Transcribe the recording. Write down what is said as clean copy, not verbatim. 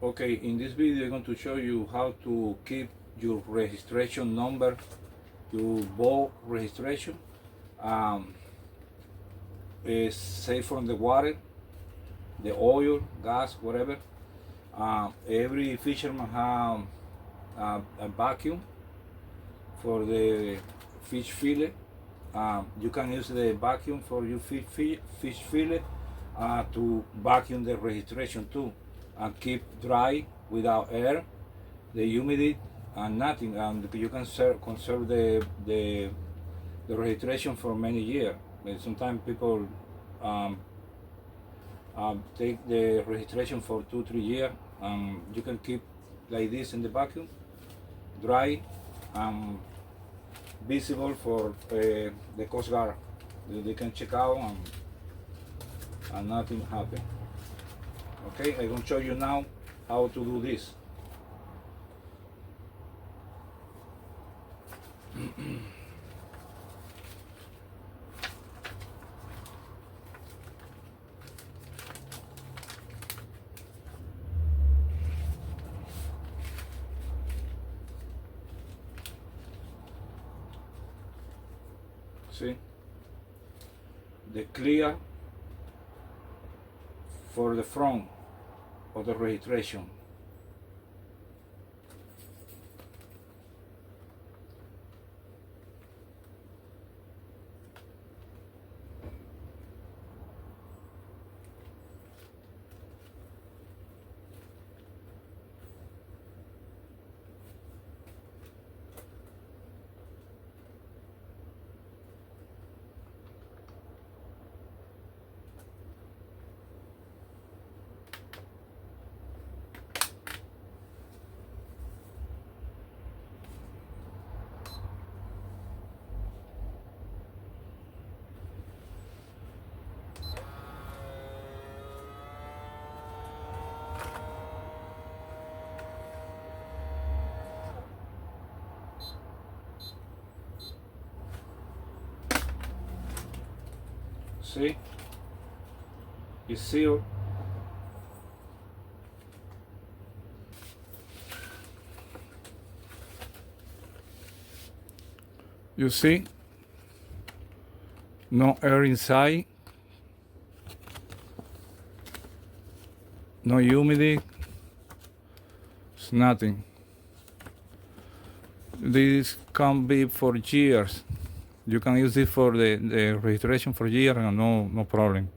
Okay, in this video I'm going to show you how to keep your registration number, your boat registration, um, is safe from the water, the oil, gas, whatever. Every fisherman have a vacuum for the fish fillet. You can use the vacuum for your fish fillet to vacuum the registration too and keep dry without air, the humidity and nothing, and you can conserve the registration for many years. Sometimes people um, take the registration for 2-3 years, and you can keep like this in the vacuum, dry and visible for the Coast Guard. They can check out and nothing happen. Okay, I'm going to show you now how to do this. See, the clear for the front of the registration. See, it's sealed. You see, no air inside, no humidity, it's nothing. This can be for years. You can use it for the registration for years and no problem.